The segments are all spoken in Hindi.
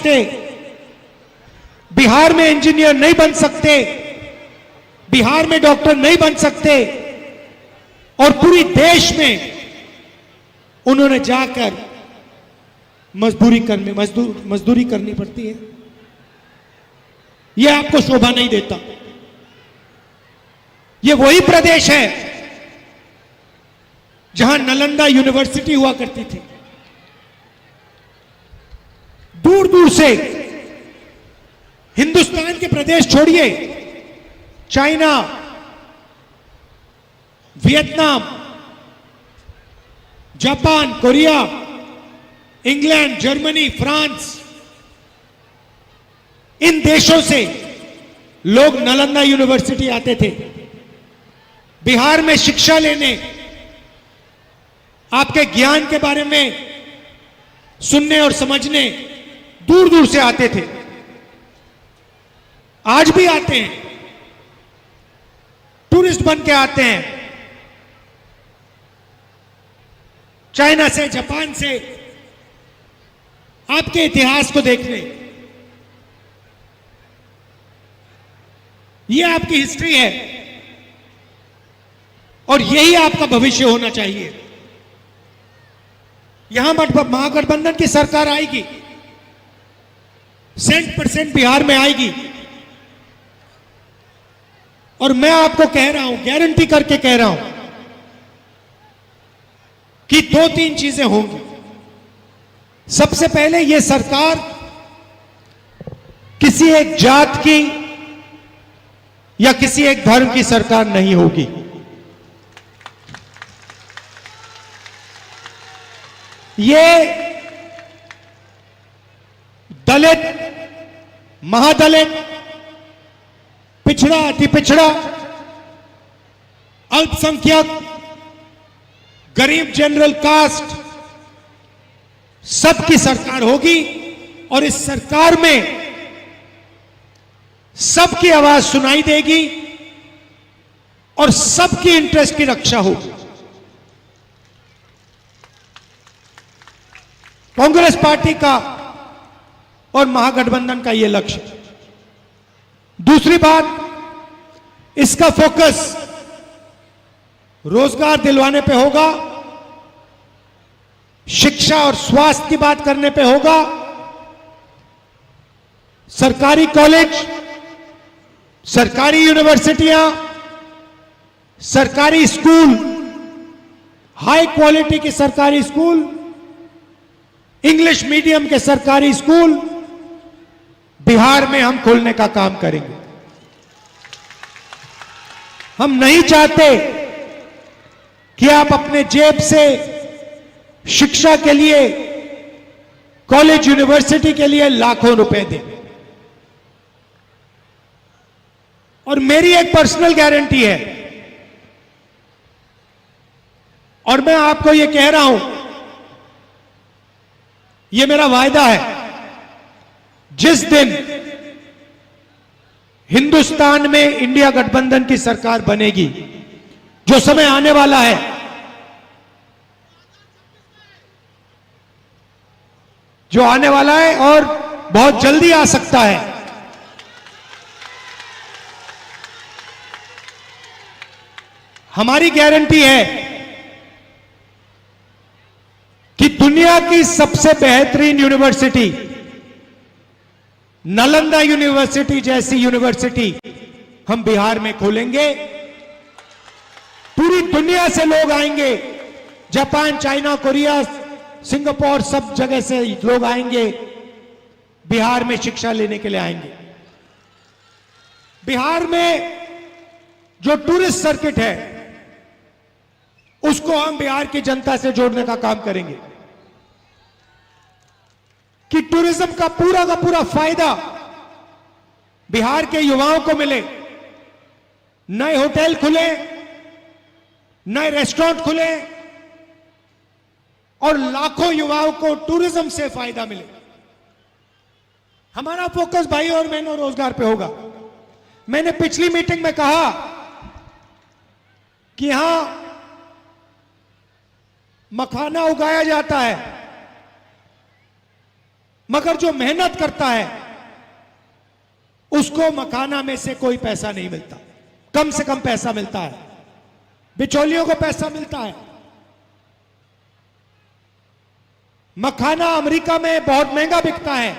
सकते, बिहार में इंजीनियर नहीं बन सकते, बिहार में डॉक्टर नहीं बन सकते, और पूरी देश में उन्होंने जाकर मजदूरी करनी पड़ती है। यह आपको शोभा नहीं देता। यह वही प्रदेश है जहां नालंदा यूनिवर्सिटी हुआ करती थी। दूर दूर से हिंदुस्तान के प्रदेश छोड़िए, China, Vietnam, Japan, Korea, England, Germany, France, इन देशों से लोग नालंदा यूनिवर्सिटी आते थे बिहार में शिक्षा लेने, आपके ज्ञान के बारे में सुनने और समझने दूर दूर से आते थे। आज भी आते हैं, टूरिस्ट बन के आते हैं, चाइना से, जापान से, आपके इतिहास को देखने। यह आपकी हिस्ट्री है और यही आपका भविष्य होना चाहिए। यहां महागठबंधन की सरकार आएगी, 100% बिहार में आएगी, और मैं आपको कह रहा हूं, गारंटी करके कह रहा हूं कि 2-3 चीजें होंगी। सबसे पहले यह सरकार किसी एक जात की या किसी एक धर्म की सरकार नहीं होगी। ये दलित, महादलित, पिछड़ा, अति पिछड़ा, अल्पसंख्यक, गरीब, जनरल कास्ट, सबकी सरकार होगी। और इस सरकार में सबकी आवाज सुनाई देगी और सबकी इंटरेस्ट की रक्षा होगी। कांग्रेस पार्टी का और महागठबंधन का यह लक्ष्य। दूसरी बात, इसका फोकस रोजगार दिलवाने पे होगा, शिक्षा और स्वास्थ्य की बात करने पे होगा, सरकारी कॉलेज, सरकारी यूनिवर्सिटियां, सरकारी स्कूल, हाई क्वालिटी के सरकारी स्कूल, इंग्लिश मीडियम के सरकारी स्कूल बिहार में हम खोलने का काम करेंगे। हम नहीं चाहते कि आप अपने जेब से शिक्षा के लिए, कॉलेज यूनिवर्सिटी के लिए लाखों रुपए दें। और मेरी एक पर्सनल गारंटी है, और मैं आपको यह कह रहा हूं, यह मेरा वायदा है, जिस दिन हिंदुस्तान में इंडिया गठबंधन की सरकार बनेगी, जो समय आने वाला है, जो आने वाला है और बहुत जल्दी आ सकता है, हमारी गारंटी है कि दुनिया की सबसे बेहतरीन यूनिवर्सिटी, नालंदा यूनिवर्सिटी जैसी यूनिवर्सिटी हम बिहार में खोलेंगे। पूरी दुनिया से लोग आएंगे, जापान, चाइना, कोरिया, सिंगापुर, सब जगह से लोग आएंगे, बिहार में शिक्षा लेने के लिए आएंगे। बिहार में जो टूरिस्ट सर्किट है, उसको हम बिहार की जनता से जोड़ने का काम करेंगे कि टूरिज्म का पूरा फायदा बिहार के युवाओं को मिले। नए होटल खुले, नए रेस्टोरेंट खुले और लाखों युवाओं को टूरिज्म से फायदा मिले। हमारा फोकस भाई और बहनों रोजगार पे होगा। मैंने पिछली मीटिंग में कहा कि यहां मखाना उगाया जाता है, मगर जो मेहनत करता है उसको मखाना में से कोई पैसा नहीं मिलता, कम से कम पैसा मिलता है, बिचौलियों को पैसा मिलता है। मखाना अमेरिका में बहुत महंगा बिकता है।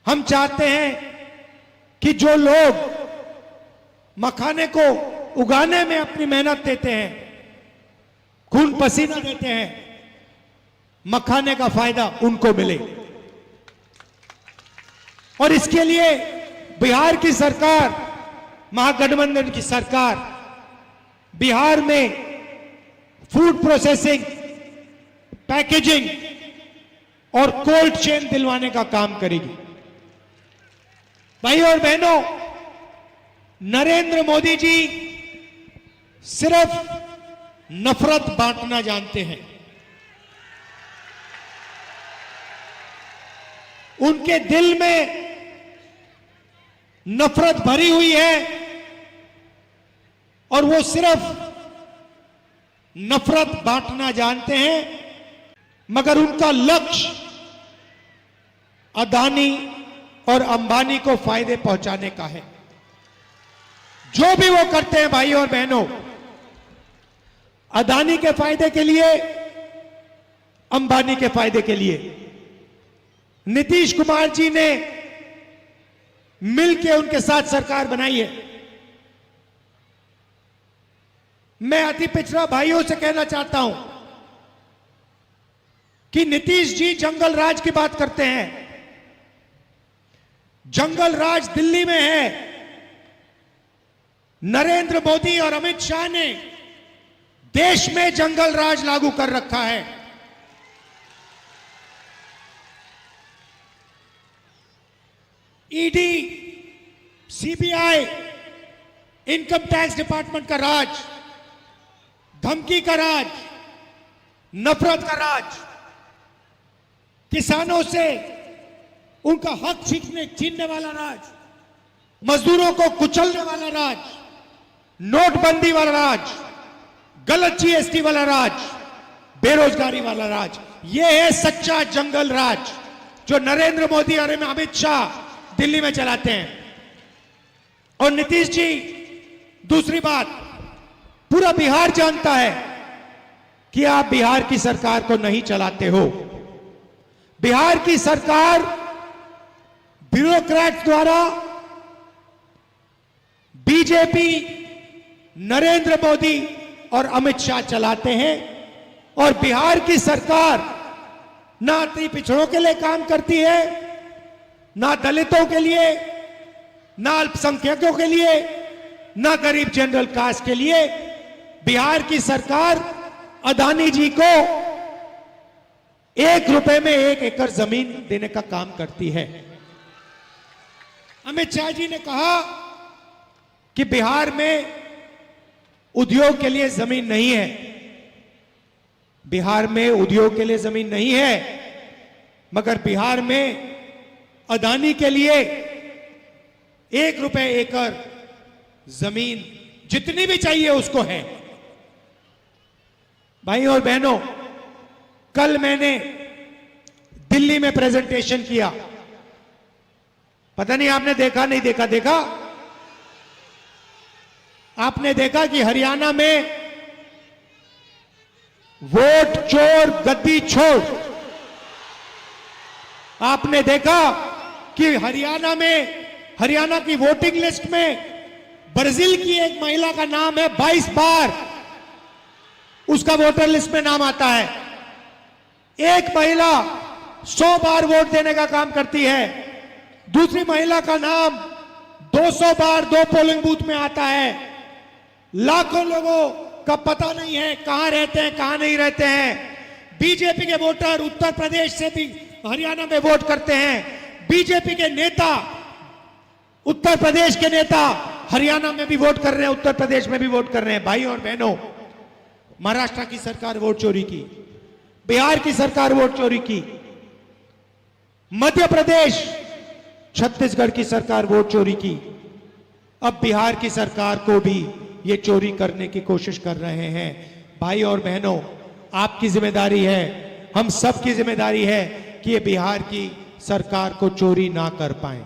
हम चाहते हैं कि जो लोग मखाने को उगाने में अपनी मेहनत देते हैं, खून पसीना देते हैं, मखाने का फायदा उनको मिले। और इसके लिए बिहार की सरकार, महागठबंधन की सरकार बिहार में फूड प्रोसेसिंग, पैकेजिंग और कोल्ड चेन दिलवाने का काम करेगी। भाई और बहनों, नरेंद्र मोदी जी सिर्फ नफरत बांटना जानते हैं। उनके दिल में नफरत भरी हुई है और वो सिर्फ नफरत बांटना जानते हैं, मगर उनका लक्ष्य अदानी और अंबानी को फायदे पहुंचाने का है। जो भी वो करते हैं भाई और बहनों, अदानी के फायदे के लिए, अंबानी के फायदे के लिए। नीतीश कुमार जी ने मिलकर उनके साथ सरकार बनाई है। मैं अति पिछड़ा भाइयों से कहना चाहता हूं कि नीतीश जी जंगल राज की बात करते हैं। जंगल राज दिल्ली में है। नरेंद्र मोदी और अमित शाह ने देश में जंगल राज लागू कर रखा है। ED, CBI, income tax department का राज, धमकी का राज, नफरत का राज, किसानों से उनका हक छीनने वाला राज, मजदूरों को कुचलने वाला राज, नोटबंदी वाला राज, गलत जीएसटी वाला राज, बेरोजगारी वाला राज। यह है सच्चा जंगल राज जो नरेंद्र मोदी और अमित शाह दिल्ली में चलाते हैं। और नीतीश जी, दूसरी बात, पूरा बिहार जानता है कि आप बिहार की सरकार को नहीं चलाते हो। बिहार की सरकार ब्यूरोक्रेट्स द्वारा, बीजेपी, नरेंद्र मोदी और अमित शाह चलाते हैं। और बिहार की सरकार ना अति पिछड़ों के लिए काम करती है, ना दलितों के लिए, ना अल्पसंख्यकों के लिए, ना गरीब जनरल कास्ट के लिए। बिहार की सरकार अदानी जी को 1 रुपए में 1 एकड़ जमीन देने का काम करती है। अमित शाह जी ने कहा कि बिहार में उद्योग के लिए जमीन नहीं है। बिहार में उद्योग के लिए जमीन नहीं है, मगर बिहार में अदानी के लिए 1 रुपए एकड़ जमीन जितनी भी चाहिए उसको है। भाई और बहनों, कल मैंने दिल्ली में प्रेजेंटेशन किया। पता नहीं आपने देखा नहीं देखा? देखा? आपने देखा कि हरियाणा में वोट चोर गद्दी छोड़। आपने देखा कि हरियाणा की वोटिंग लिस्ट में ब्राजील की एक महिला का नाम है, 22 बार उसका वोटर लिस्ट में नाम आता है। एक महिला 100 बार वोट देने का काम करती है। दूसरी महिला का नाम 200 बार 2 पोलिंग बूथ में आता है। लाखों लोगों का पता नहीं है कहां रहते हैं, कहां नहीं रहते हैं। बीजेपी के वोटर उत्तर प्रदेश से भी हरियाणा में वोट करते हैं। बीजेपी के नेता, उत्तर प्रदेश के नेता हरियाणा में भी वोट कर रहे हैं, उत्तर प्रदेश में भी वोट कर रहे हैं। भाई और बहनों, महाराष्ट्र की सरकार वोट चोरी की, बिहार की सरकार वोट चोरी की, मध्य प्रदेश, छत्तीसगढ़ की सरकार वोट चोरी की। अब बिहार की सरकार को भी ये चोरी करने की कोशिश कर रहे हैं। भाई और बहनों, आपकी जिम्मेदारी है, हम सब की जिम्मेदारी है कि ये बिहार की सरकार को चोरी ना कर पाए।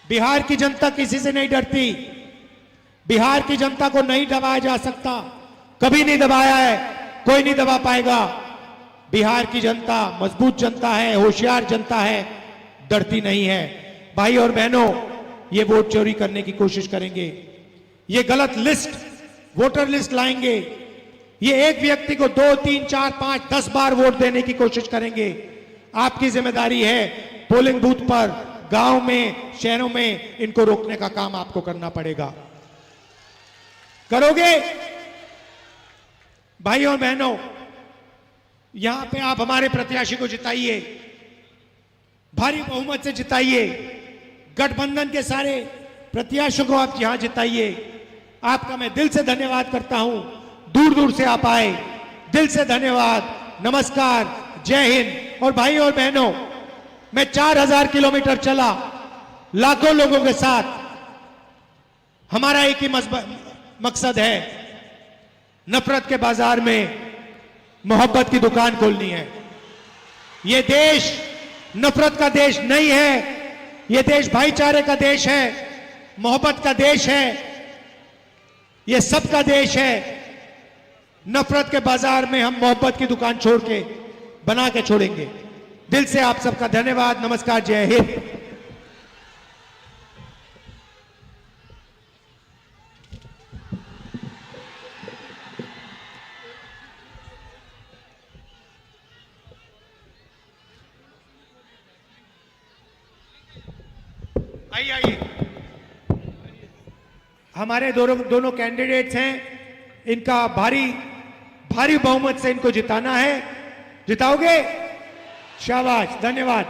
बिहार की जनता किसी से नहीं डरती। बिहार की जनता को नहीं दबाया जा सकता, कभी नहीं दबाया है, कोई नहीं दबा पाएगा। बिहार की जनता मजबूत जनता है, होशियार जनता है, डरती नहीं है। भाई और बहनों, ये वोट चोरी करने की कोशिश करेंगे, ये गलत लिस्ट, वोटर लिस्ट लाएंगे, ये एक व्यक्ति को 2, 3, 4, 5, 10 बार वोट देने की कोशिश करेंगे। आपकी जिम्मेदारी है पोलिंग बूथ पर, गांव में, शहरों में इनको रोकने का काम आपको करना पड़ेगा। करोगे? भाई और बहनों, यहां पे आप हमारे प्रत्याशी को जिताइए, भारी बहुमत से जिताइए। गठबंधन के सारे प्रत्याशियों को आप यहां जिताइए। आपका मैं दिल से धन्यवाद करता हूं, दूर दूर से आप आए, दिल से धन्यवाद, नमस्कार, जय हिंद। और भाई और बहनों, मैं 4000 किलोमीटर चला लाखों लोगों के साथ। हमारा एक ही मकसद है, नफरत के बाजार में मोहब्बत की दुकान खोलनी है। यह देश नफरत का देश नहीं है, यह देश भाईचारे का देश है, मोहब्बत का देश है, यह सबका देश है। नफरत के बाजार में हम मोहब्बत की दुकान छोड़ के बना के छोड़ेंगे। दिल से आप सबका धन्यवाद, नमस्कार, जय हिंद। आइए आइए, हमारे दोनों कैंडिडेट्स हैं, इनका भारी बहुमत से इनको जिताना है। जिताओगे? शाबाश, धन्यवाद।